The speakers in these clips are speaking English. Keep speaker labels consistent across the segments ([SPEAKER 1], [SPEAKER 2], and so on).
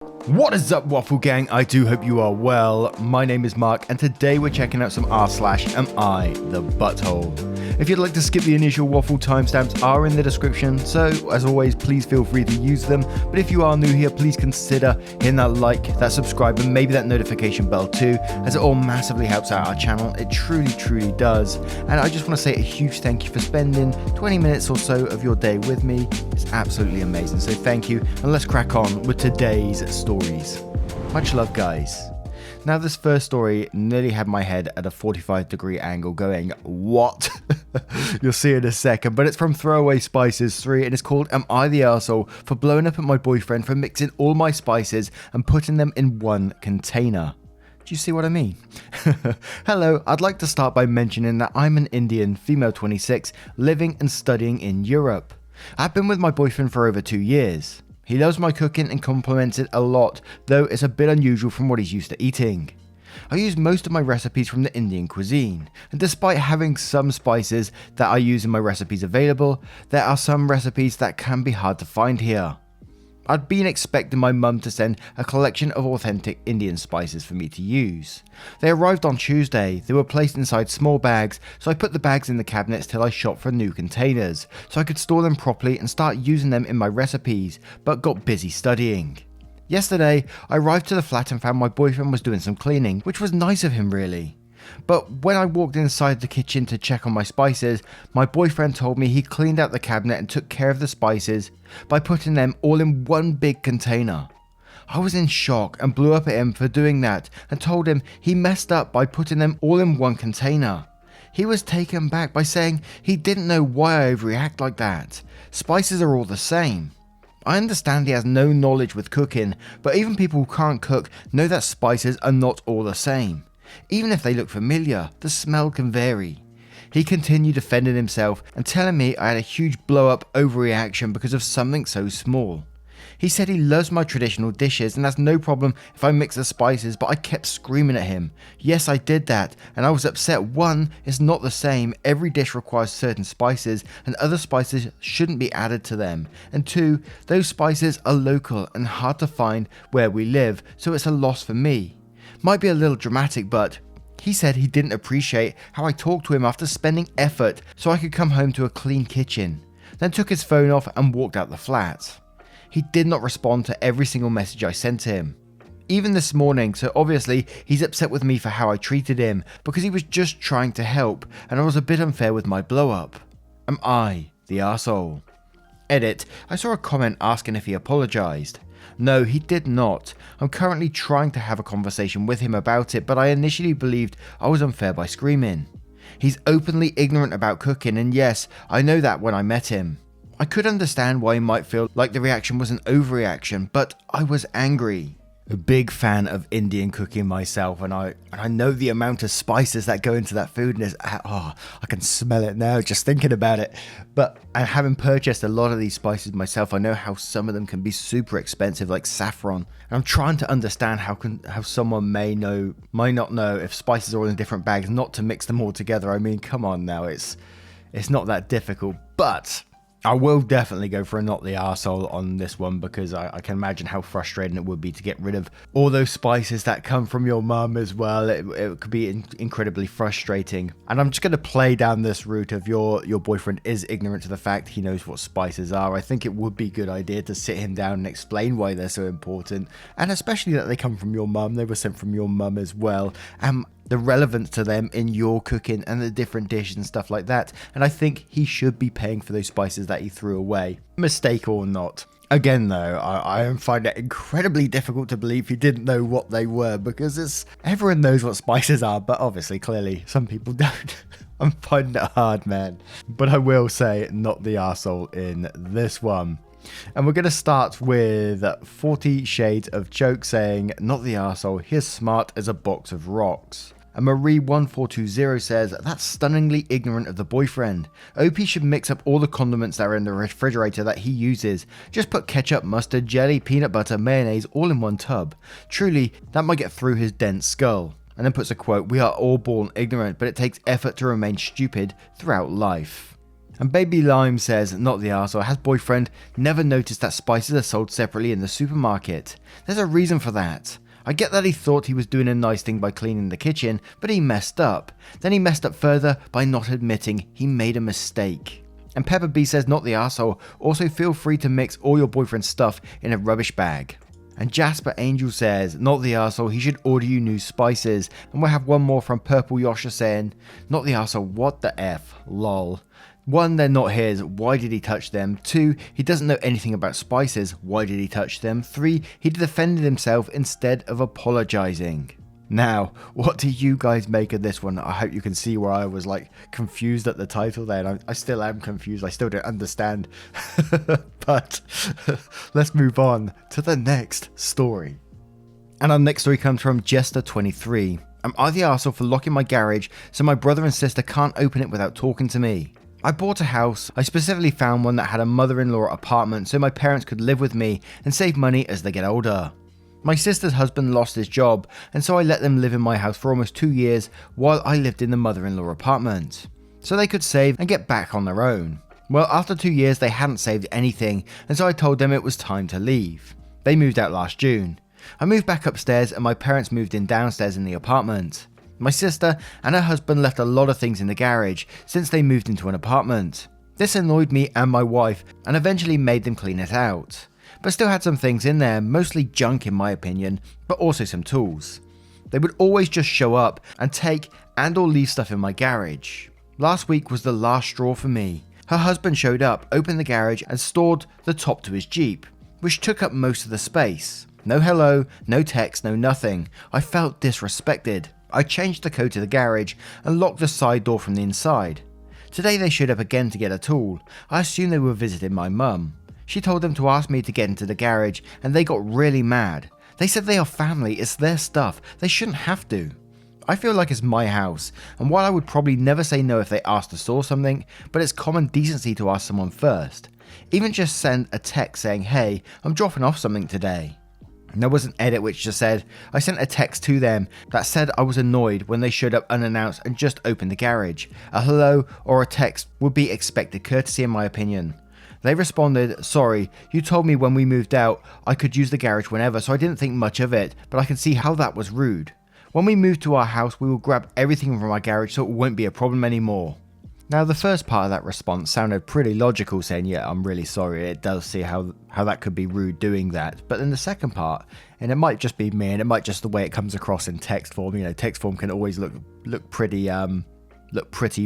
[SPEAKER 1] What is up, Waffle Gang? I do hope you are well. My name is Mark, and today we're checking out some r/am I the butthole. If you'd like to skip the initial waffle, timestamps are in the description, so as always, please feel free to use them. But if you are new here, please consider hitting that like, that subscribe, and maybe that notification bell too, as it all massively helps out our channel. It truly does. And I just want to say a huge thank you for spending 20 minutes or so of your day with me. It's absolutely amazing, so thank you, and let's crack on with today's stories. Much love, guys. Now, this first story nearly had my head at a 45-degree angle going, what? You'll see in a second, but it's from Throwaway Spices 3 and it's called Am I the Arsehole for blowing up at my boyfriend for mixing all my spices and putting them in one container? Do you see what I mean? Hello, I'd like to start by mentioning that I'm an Indian, female 26, living and studying in Europe. I've been with my boyfriend for over 2 years. He loves my cooking and compliments it a lot, though it's a bit unusual from what he's used to eating. I use most of my recipes from the Indian cuisine, and despite having some spices that I use in my recipes available, there are some recipes that can be hard to find here. I'd been expecting my mum to send a collection of authentic Indian spices for me to use. They arrived on Tuesday. They were placed inside small bags, so I put the bags in the cabinets till I shopped for new containers, so I could store them properly and start using them in my recipes, but got busy studying. Yesterday, I arrived to the flat and found my boyfriend was doing some cleaning, which was nice of him really. But when I walked inside the kitchen to check on my spices, my boyfriend told me he cleaned out the cabinet and took care of the spices by putting them all in one big container. I was in shock and blew up at him for doing that and told him he messed up by putting them all in one container. He was taken back by saying he didn't know why I overreact like that. Spices are all the same. I understand he has no knowledge with cooking, but even people who can't cook know that spices are not all the same. Even if they look familiar, the smell can vary. He continued defending himself and telling me I had a huge blow-up overreaction because of something so small. He said he loves my traditional dishes and has no problem if I mix the spices, but I kept screaming at him. Yes, I did that, and I was upset. One, it's not the same. Every dish requires certain spices, and other spices shouldn't be added to them. And two, those spices are local and hard to find where we live, so it's a loss for me. Might be a little dramatic, but he said he didn't appreciate how I talked to him after spending effort so I could come home to a clean kitchen, then took his phone off and walked out the flat. He did not respond to every single message I sent to him, even this morning, so obviously he's upset with me for how I treated him because he was just trying to help and I was a bit unfair with my blow up. Am I the arsehole? Edit, I saw a comment asking if he apologised. No, he did not. I'm currently trying to have a conversation with him about it, but I initially believed I was unfair by screaming. He's openly ignorant about cooking, and yes, I know that when I met him. I could understand why he might feel like the reaction was an overreaction, but I was angry. A big fan of Indian cooking myself, and I know the amount of spices that go into that food, and I can smell it now just thinking about it. But having purchased a lot of these spices myself, I know how some of them can be super expensive, like saffron. And I'm trying to understand how someone might not know if spices are all in different bags, not to mix them all together. I mean, come on now, it's not that difficult, but I will definitely go for a not the arsehole on this one because I can imagine how frustrating it would be to get rid of all those spices that come from your mum as well. It could be incredibly frustrating. And I'm just going to play down this route of your boyfriend is ignorant to the fact he knows what spices are. I think it would be a good idea to sit him down and explain why they're so important. And especially that they come from your mum. They were sent from your mum as well. The relevance to them in your cooking and the different dishes and stuff like that. And I think he should be paying for those spices that he threw away, mistake or not. Again though, I find it incredibly difficult to believe he didn't know what they were because everyone knows what spices are, but obviously clearly some people don't. I'm finding it hard, man. But I will say not the arsehole in this one. And we're going to start with 40 Shades of Joke saying, not the arsehole, he's smart as a box of rocks. And Marie1420 says, that's stunningly ignorant of the boyfriend. OP should mix up all the condiments that are in the refrigerator that he uses. Just put ketchup, mustard, jelly, peanut butter, mayonnaise all in one tub. Truly, that might get through his dense skull. And then puts a quote, we are all born ignorant, but it takes effort to remain stupid throughout life. And Baby Lime says, not the arsehole, has boyfriend never noticed that spices are sold separately in the supermarket. There's a reason for that. I get that he thought he was doing a nice thing by cleaning the kitchen, but he messed up. Then he messed up further by not admitting he made a mistake. And Pepper B says, not the arsehole, also feel free to mix all your boyfriend's stuff in a rubbish bag. And Jasper Angel says, not the arsehole, he should order you new spices. And we'll have one more from Purple Yosha saying, not the arsehole, what the F, lol. 1, they're not his, why did he touch them? 2, he doesn't know anything about spices, why did he touch them? 3, he defended himself instead of apologizing. Now, what do you guys make of this one? I hope you can see where I was like confused at the title there, and I still am confused, I still don't understand. But let's move on to the next story. And our next story comes from Jester23. Am I the arsehole for locking my garage so my brother and sister can't open it without talking to me? I bought a house. I specifically found one that had a mother-in-law apartment so my parents could live with me and save money as they get older. My sister's husband lost his job, and so I let them live in my house for almost 2 years while I lived in the mother-in-law apartment, so they could save and get back on their own. Well, after 2 years they hadn't saved anything, and so I told them it was time to leave. They moved out last June. I moved back upstairs and my parents moved in downstairs in the apartment. My sister and her husband left a lot of things in the garage since they moved into an apartment. This annoyed me and my wife and eventually made them clean it out. But still had some things in there, mostly junk in my opinion, but also some tools. They would always just show up and take and or leave stuff in my garage. Last week was the last straw for me. Her husband showed up, opened the garage and stored the top to his Jeep, which took up most of the space. No hello, no text, no nothing. I felt disrespected. I changed the code to the garage and locked the side door from the inside. Today they showed up again to get a tool. I assumed they were visiting my mum. She told them to ask me to get into the garage and they got really mad. They said they are family, it's their stuff, they shouldn't have to. I feel like it's my house, and while I would probably never say no if they asked to store something, but it's common decency to ask someone first. Even just send a text saying, hey, I'm dropping off something today. And there was an edit which just said, I sent a text to them that said I was annoyed when they showed up unannounced and just opened the garage. A hello or a text would be expected courtesy in my opinion. They responded, sorry, you told me when we moved out I could use the garage whenever, so I didn't think much of it, but I can see how that was rude. When we move to our house we will grab everything from our garage so it won't be a problem anymore. Now the first part of that response sounded pretty logical, saying yeah, I'm really sorry, it does see how that could be rude doing that. But then the second part, and it might just be me and it might just the way it comes across in text form, you know, text form can always look pretty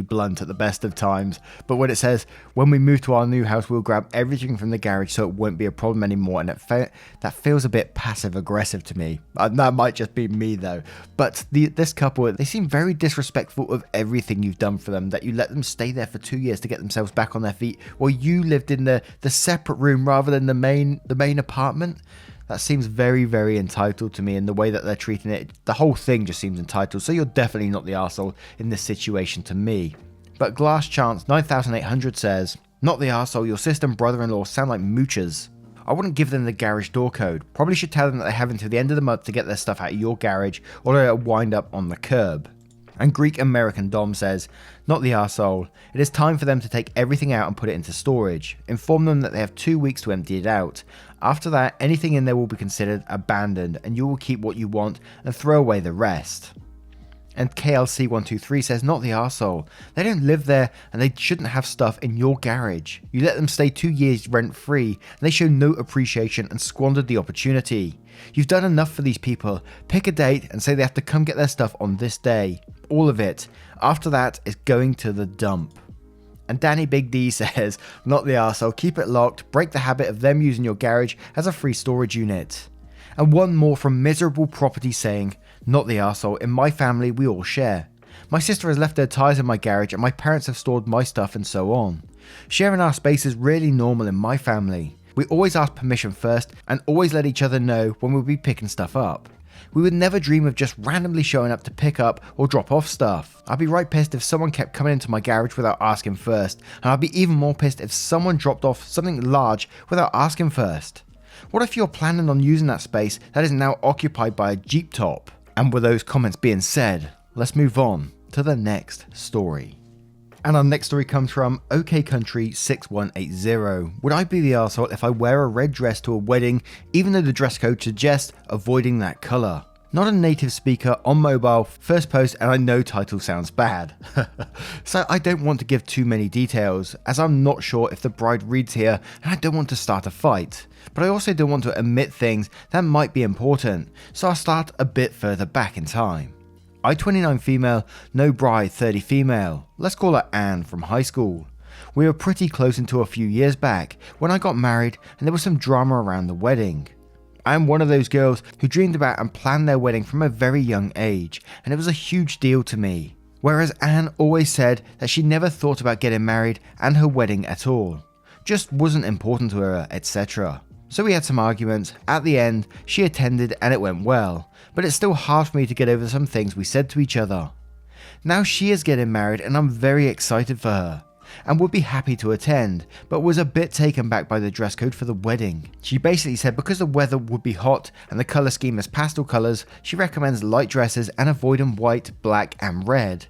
[SPEAKER 1] blunt at the best of times, but when it says when we move to our new house we'll grab everything from the garage so it won't be a problem anymore, and that feels a bit passive aggressive to me. That might just be me though, but this couple, they seem very disrespectful of everything you've done for them, that you let them stay there for 2 years to get themselves back on their feet while you lived in the separate room rather than the main apartment. That seems very, very entitled to me, and the way that they're treating it, the whole thing just seems entitled, so you're definitely not the arsehole in this situation to me. But Glass Chance 9800 says, not the arsehole, your sister and brother-in-law sound like moochers. I wouldn't give them the garage door code, probably should tell them that they have until the end of the month to get their stuff out of your garage, or it'll wind up on the curb. And Greek American Dom says, not the arsehole, it is time for them to take everything out and put it into storage. Inform them that they have 2 weeks to empty it out. After that, anything in there will be considered abandoned and you will keep what you want and throw away the rest. And KLC123 says, not the arsehole, they don't live there and they shouldn't have stuff in your garage. You let them stay 2 years rent free and they show no appreciation and squandered the opportunity. You've done enough for these people. Pick a date and say they have to come get their stuff on this day. All of it. After that is going to the dump. And Danny Big D says, not the arsehole, keep it locked, break the habit of them using your garage as a free storage unit. And one more from Miserable Property saying, not the arsehole, in my family we all share. My sister has left her tyres in my garage and my parents have stored my stuff and so on. Sharing our space is really normal in my family. We always ask permission first and always let each other know when we'll be picking stuff up. We would never dream of just randomly showing up to pick up or drop off stuff. I'd be right pissed if someone kept coming into my garage without asking first, and I'd be even more pissed if someone dropped off something large without asking first. What if you're planning on using that space that is now occupied by a Jeep top? And with those comments being said, let's move on to the next story. And our next story comes from OK Country 6180. Would I be the arsehole if I wear a red dress to a wedding, even though the dress code suggests avoiding that colour? Not a native speaker, on mobile, first post, and I know title sounds bad. So I don't want to give too many details, as I'm not sure if the bride reads here and I don't want to start a fight. But I also don't want to omit things that might be important, so I'll start a bit further back in time. I 29 female, no bride 30 female. Let's call her Anne from high school. We were pretty close until a few years back when I got married and there was some drama around the wedding. I am one of those girls who dreamed about and planned their wedding from a very young age, and it was a huge deal to me. Whereas Anne always said that she never thought about getting married and her wedding at all. Just wasn't important to her, etc. So we had some arguments. At the end, she attended and it went well, but it's still hard for me to get over some things we said to each other. Now she is getting married and I'm very excited for her, and would be happy to attend, but was a bit taken back by the dress code for the wedding. She basically said because the weather would be hot and the colour scheme is pastel colours, she recommends light dresses and avoiding white, black and red.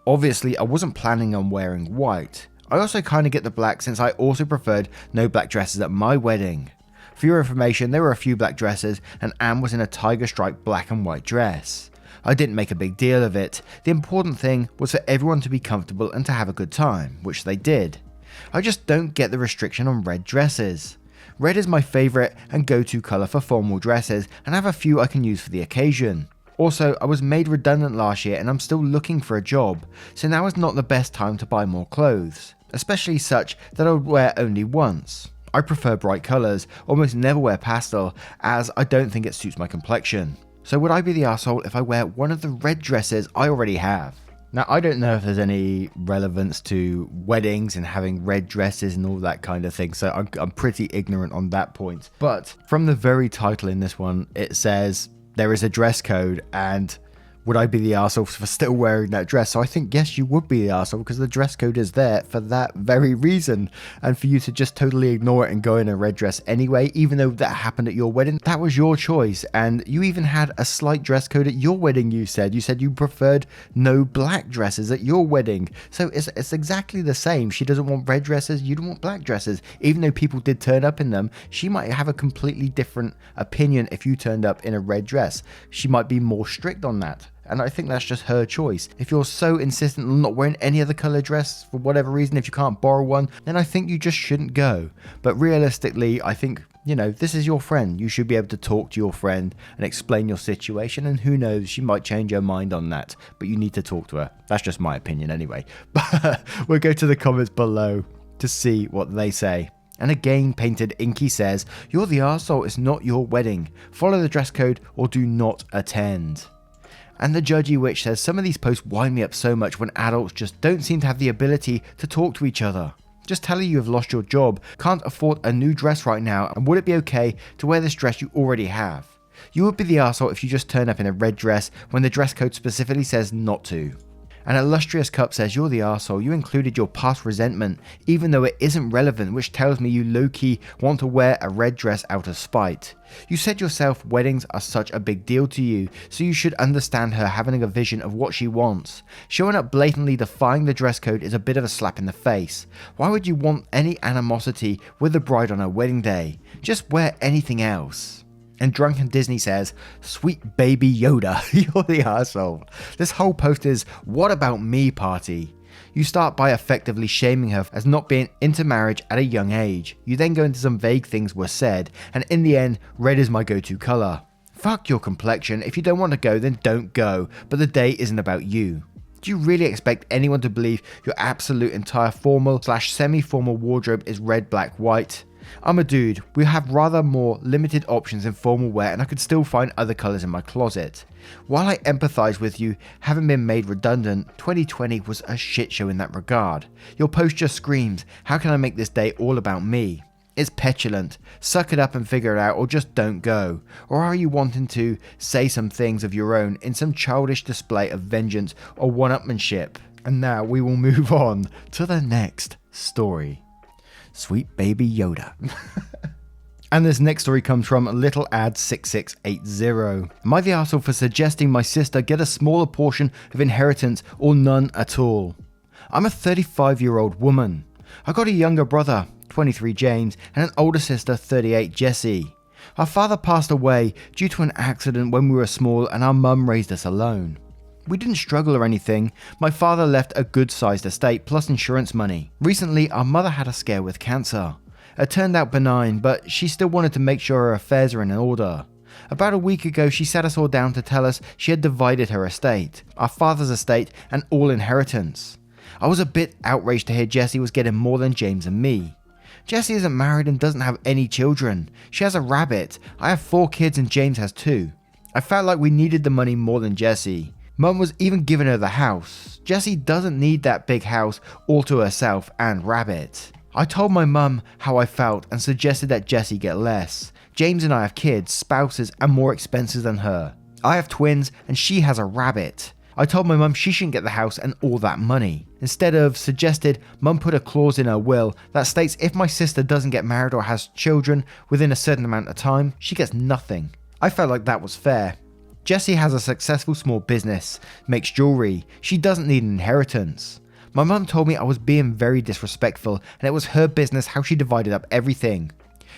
[SPEAKER 1] Obviously I wasn't planning on wearing white. I also kind of get the black since I also preferred no black dresses at my wedding. For your information, there were a few black dresses and Anne was in a tiger stripe black and white dress. I didn't make a big deal of it. The important thing was for everyone to be comfortable and to have a good time, which they did. I just don't get the restriction on red dresses. Red is my favourite and go-to colour for formal dresses, and I have a few I can use for the occasion. Also, I was made redundant last year and I'm still looking for a job, so now is not the best time to buy more clothes, especially such that I would wear only once. I prefer bright colours, almost never wear pastel, as I don't think it suits my complexion. So would I be the arsehole if I wear one of the red dresses I already have? Now I don't know if there's any relevance to weddings and having red dresses and all that kind of thing, so I'm pretty ignorant on that point. But from the very title in this one, it says there is a dress code, and would I be the arsehole for still wearing that dress? So I think yes, you would be the arsehole because the dress code is there for that very reason. And for you to just totally ignore it and go in a red dress anyway, even though that happened at your wedding, that was your choice. And you even had a slight dress code at your wedding, you said. You said you preferred no black dresses at your wedding. So it's exactly the same. She doesn't want red dresses, you don't want black dresses. Even though people did turn up in them, she might have a completely different opinion if you turned up in a red dress. She might be more strict on that. And I think that's just her choice. If you're so insistent on not wearing any other colour dress for whatever reason, if you can't borrow one, then I think you just shouldn't go. But realistically, I think, you know, this is your friend. You should be able to talk to your friend and explain your situation, and who knows, she might change her mind on that. But you need to talk to her. That's just my opinion anyway. But we'll go to the comments below to see what they say. And again, Painted Inky says, "You're the arsehole, it's not your wedding. Follow the dress code or do not attend." And the Judgy Witch says, "Some of these posts wind me up so much when adults just don't seem to have the ability to talk to each other. Just tell her you have lost your job, can't afford a new dress right now, and would it be okay to wear this dress you already have? You would be the arsehole if you just turn up in a red dress when the dress code specifically says not to." And Illustrious Cup says, "You're the arsehole, you included your past resentment, even though it isn't relevant, which tells me you low-key want to wear a red dress out of spite. You said yourself weddings are such a big deal to you, so you should understand her having a vision of what she wants. Showing up blatantly defying the dress code is a bit of a slap in the face. Why would you want any animosity with the bride on her wedding day? Just wear anything else." And Drunken Disney says, "Sweet baby Yoda, you're the arsehole. This whole post is what about me party. You start by effectively shaming her as not being into marriage at a young age. You then go into some vague things were said, and in the end, red is my go-to colour. Fuck your complexion, if you don't want to go then don't go, but the day isn't about you. Do you really expect anyone to believe your absolute entire formal/semi-formal wardrobe is red, black, white? I'm a dude, we have rather more limited options in formal wear and I could still find other colours in my closet. While I empathise with you having been made redundant, 2020 was a shit show in that regard. Your post just screams, how can I make this day all about me? It's petulant, suck it up and figure it out or just don't go. Or are you wanting to say some things of your own in some childish display of vengeance or one-upmanship? And now we will move on to the next story. Sweet baby Yoda. And this next story comes from Little Ad 6680. Am I the arsehole for suggesting my sister get a smaller portion of inheritance or none at all? I'm a 35-year-old woman. I got a younger brother, 23 James, and an older sister, 38 Jessie. Our father passed away due to an accident when we were small and our mum raised us alone. We didn't struggle or anything. My father left a good-sized estate plus insurance money. Recently, our mother had a scare with cancer. It turned out benign, but she still wanted to make sure her affairs are in order. About a week ago, she sat us all down to tell us she had divided her estate, our father's estate, and all inheritance. I was a bit outraged to hear Jessie was getting more than James and me. Jessie isn't married and doesn't have any children. She has a rabbit. I have 4 kids and James has 2. I felt like we needed the money more than Jessie. Mum was even giving her the house. Jessie doesn't need that big house all to herself and rabbit. I told my mum how I felt and suggested that Jessie get less. James and I have kids, spouses, and more expenses than her. I have twins and she has a rabbit. I told my mum she shouldn't get the house and all that money. Instead of suggested, mum put a clause in her will that states if my sister doesn't get married or has children within a certain amount of time, she gets nothing. I felt like that was fair. Jessie has a successful small business, makes jewelry. She doesn't need an inheritance. My mum told me I was being very disrespectful and it was her business how she divided up everything.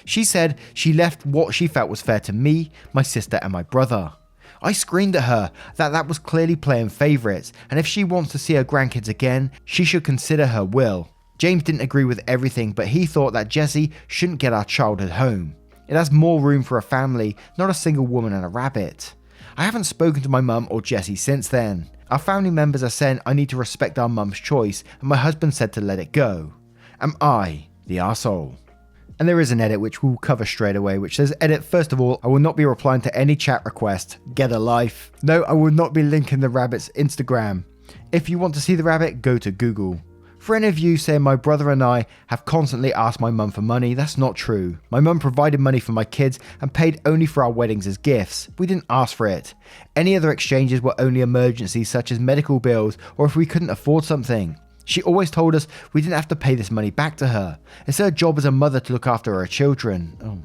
[SPEAKER 1] She said she left what she felt was fair to me, my sister and my brother. I screamed at her that was clearly playing favourites, and if she wants to see her grandkids again, she should consider her will. James didn't agree with everything, but he thought that Jessie shouldn't get our childhood home. It has more room for a family, not a single woman and a rabbit. I haven't spoken to my mum or Jessie since then. Our family members are saying I need to respect our mum's choice, and my husband said to let it go. Am I the arsehole? And there is an edit which we'll cover straight away, which says, edit, first of all, I will not be replying to any chat request. Get a life. No, I will not be linking the rabbit's Instagram. If you want to see the rabbit, go to Google. For any of you saying my brother and I have constantly asked my mum for money, that's not true. My mum provided money for my kids and paid only for our weddings as gifts. We didn't ask for it. Any other exchanges were only emergencies such as medical bills or if we couldn't afford something. She always told us we didn't have to pay this money back to her. It's her job as a mother to look after her children.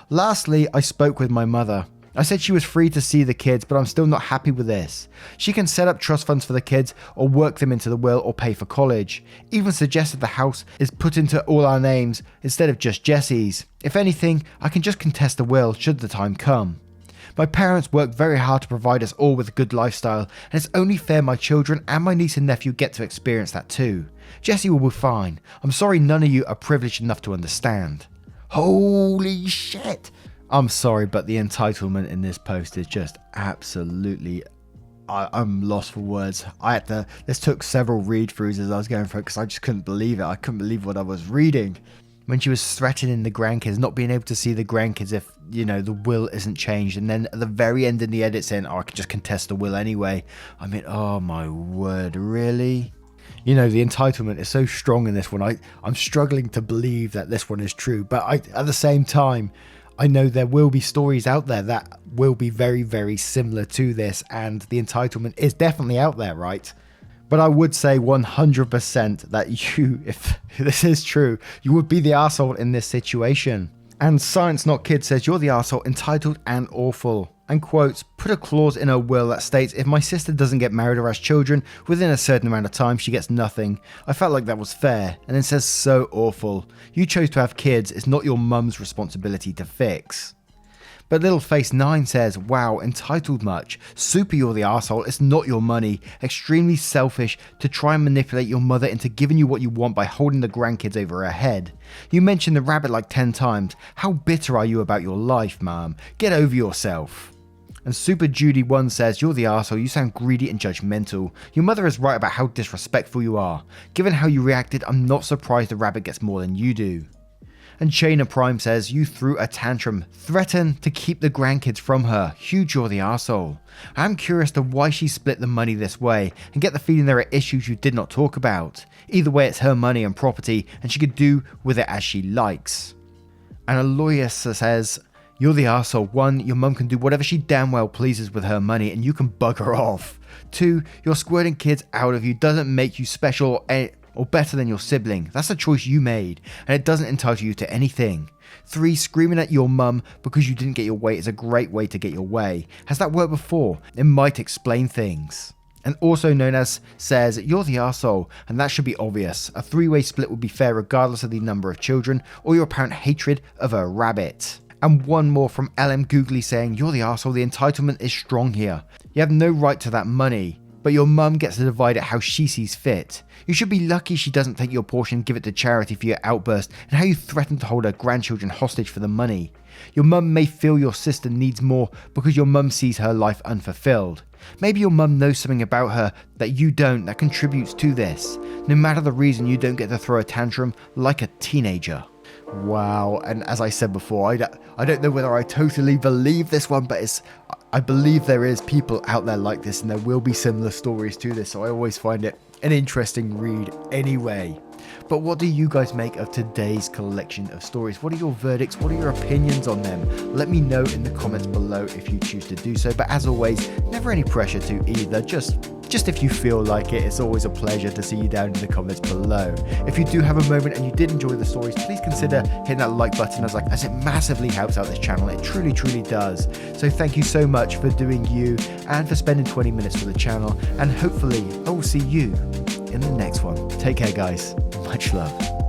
[SPEAKER 1] Lastly, I spoke with my mother. I said she was free to see the kids, but I'm still not happy with this. She can set up trust funds for the kids or work them into the will or pay for college. Even suggested the house is put into all our names instead of just Jessie's. If anything, I can just contest the will should the time come. My parents worked very hard to provide us all with a good lifestyle, and it's only fair my children and my niece and nephew get to experience that too. Jessie will be fine. I'm sorry none of you are privileged enough to understand. Holy shit! I'm sorry, but the entitlement in this post is just absolutely... I'm lost for words. This took several read-throughs as I was going through it because I just couldn't believe it. I couldn't believe what I was reading. When she was threatening the grandkids, not being able to see the grandkids if, the will isn't changed. And then at the very end in the edit saying, I could just contest the will anyway. I mean, oh my word, really? The entitlement is so strong in this one. I'm struggling to believe that this one is true. But at the same time, I know there will be stories out there that will be very, very similar to this. And the entitlement is definitely out there, right? But I would say 100% that you, if this is true, you would be the arsehole in this situation. And Science Not Kid says, you're the arsehole, entitled and awful. And quotes, put a clause in her will that states if my sister doesn't get married or has children within a certain amount of time, she gets nothing. I felt like that was fair. And then says, so awful. You chose to have kids, it's not your mum's responsibility to fix. But Littleface9 says, wow, entitled much. Super, you're the arsehole, it's not your money. Extremely selfish to try and manipulate your mother into giving you what you want by holding the grandkids over her head. You mentioned the rabbit like 10 times. How bitter are you about your life, ma'am? Get over yourself. And Super Judy1 says, you're the arsehole, you sound greedy and judgmental. Your mother is right about how disrespectful you are. Given how you reacted, I'm not surprised the rabbit gets more than you do. And Shayna Prime says, you threw a tantrum, threatened to keep the grandkids from her. Huge, you're the arsehole. I'm curious to why she split the money this way, and get the feeling there are issues you did not talk about. Either way, it's her money and property, and she could do with it as she likes. And Aloysius says, you're the arsehole. 1, your mum can do whatever she damn well pleases with her money, and you can bug her off. 2, your squirting kids out of you doesn't make you special or better than your sibling. That's a choice you made, and it doesn't entitle you to anything. 3, screaming at your mum because you didn't get your way is a great way to get your way. Has that worked before? It might explain things. and also known as, says, "You're the arsehole, and that should be obvious. A three-way split would be fair regardless of the number of children or your apparent hatred of a rabbit." And one more from LM Googly saying, "You're the arsehole, the entitlement is strong here. You have no right to that money, but your mum gets to divide it how she sees fit. You should be lucky she doesn't take your portion and give it to charity for your outburst and how you threaten to hold her grandchildren hostage for the money. Your mum may feel your sister needs more because your mum sees her life unfulfilled. Maybe your mum knows something about her that you don't that contributes to this. No matter the reason, you don't get to throw a tantrum like a teenager." Wow, and as I said before, I don't know whether I totally believe this one, but I believe there is people out there like this, and there will be similar stories to this, so I always find it an interesting read anyway. But what do you guys make of today's collection of stories? What are your verdicts? What are your opinions on them? Let me know in the comments below if you choose to do so. But as always, never any pressure to either. Just if you feel like it, it's always a pleasure to see you down in the comments below. If you do have a moment and you did enjoy the stories, please consider hitting that like button as it massively helps out this channel. It truly, truly does. So thank you so much for doing you and for spending 20 minutes for the channel. And hopefully I will see you in the next one. Take care, guys. Much love.